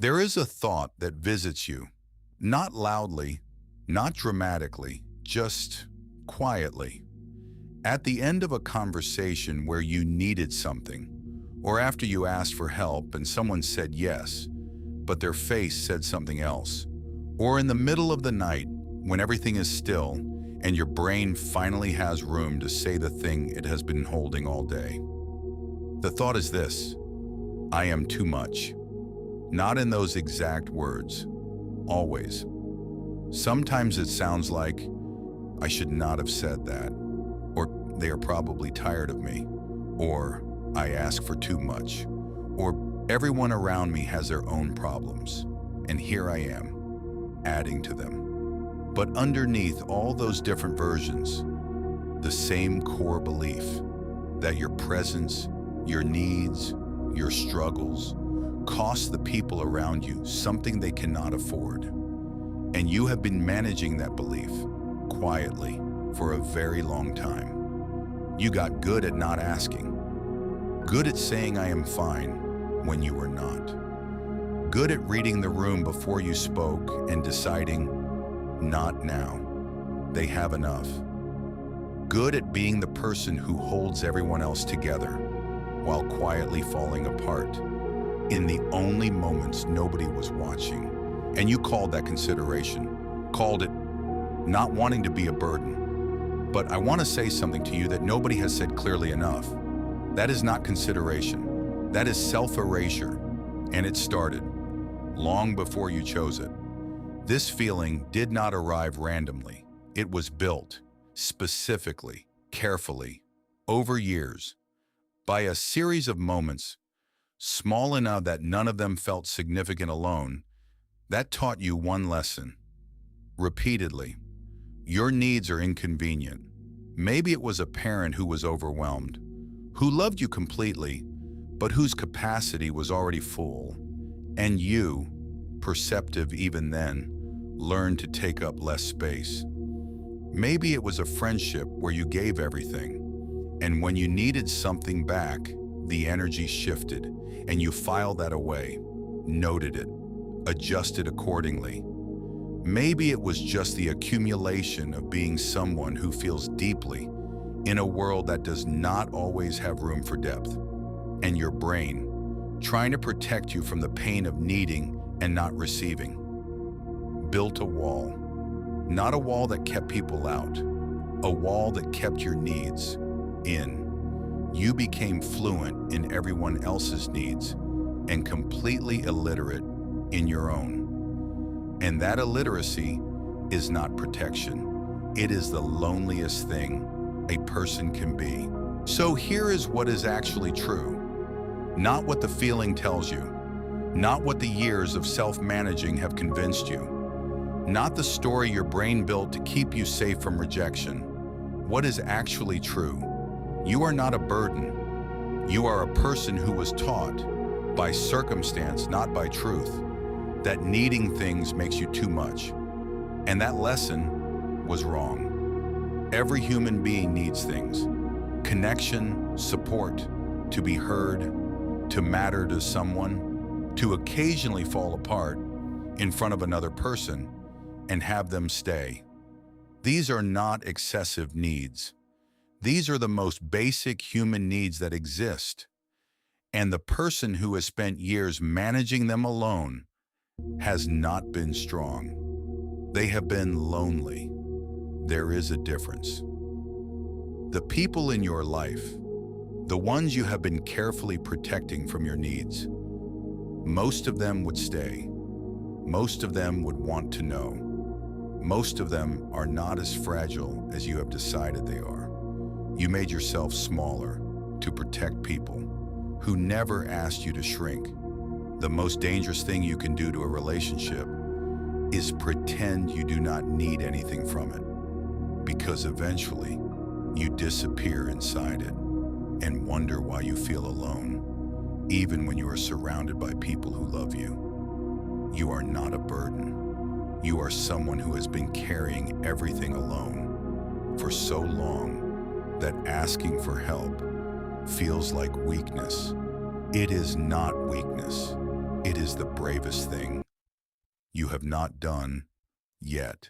There is a thought that visits you, not loudly, not dramatically, just quietly. At the end of a conversation where you needed something, or after you asked for help and someone said yes, but their face said something else, or in the middle of the night when everything is still and your brain finally has room to say the thing it has been holding all day. The thought is this: I am too much. Not in those exact words, always. Sometimes it sounds like, I should not have said that, or they are probably tired of me, or I ask for too much, or everyone around me has their own problems, and here I am, adding to them. But underneath all those different versions, the same core belief that your presence, your needs, your struggles cost the people around you something they cannot afford. And you have been managing that belief quietly for a very long time. You got good at not asking, good at saying I am fine when you were not, good at reading the room before you spoke and deciding, not now, they have enough, good at being the person who holds everyone else together while quietly falling apart in the only moments nobody was watching. And you called that consideration, called it not wanting to be a burden. But I want to say something to you that nobody has said clearly enough. That is not consideration. That is self-erasure. And it started long before you chose it. This feeling did not arrive randomly. It was built specifically, carefully, over years, by a series of moments, small enough that none of them felt significant alone, that taught you one lesson. Repeatedly, your needs are inconvenient. Maybe it was a parent who was overwhelmed, who loved you completely, but whose capacity was already full, and you, perceptive even then, learned to take up less space. Maybe it was a friendship where you gave everything, and when you needed something back, the energy shifted, and you filed that away, noted it, adjusted accordingly. Maybe it was just the accumulation of being someone who feels deeply in a world that does not always have room for depth, and your brain, trying to protect you from the pain of needing and not receiving, built a wall. Not a wall that kept people out, a wall that kept your needs in. You became fluent in everyone else's needs and completely illiterate in your own. And that illiteracy is not protection. It is the loneliest thing a person can be. So here is what is actually true. Not what the feeling tells you. Not what the years of self-managing have convinced you. Not the story your brain built to keep you safe from rejection. What is actually true? You are not a burden. You are a person who was taught, by circumstance, not by truth, that needing things makes you too much. And that lesson was wrong. Every human being needs things. Connection, support, to be heard, to matter to someone, to occasionally fall apart in front of another person and have them stay. These are not excessive needs. These are the most basic human needs that exist. And the person who has spent years managing them alone has not been strong. They have been lonely. There is a difference. The people in your life, the ones you have been carefully protecting from your needs, most of them would stay. Most of them would want to know. Most of them are not as fragile as you have decided they are. You made yourself smaller to protect people who never asked you to shrink. The most dangerous thing you can do to a relationship is pretend you do not need anything from it, because eventually you disappear inside it and wonder why you feel alone, even when you are surrounded by people who love you. You are not a burden. You are someone who has been carrying everything alone for so long that asking for help feels like weakness. It is not weakness. It is the bravest thing you have not done yet.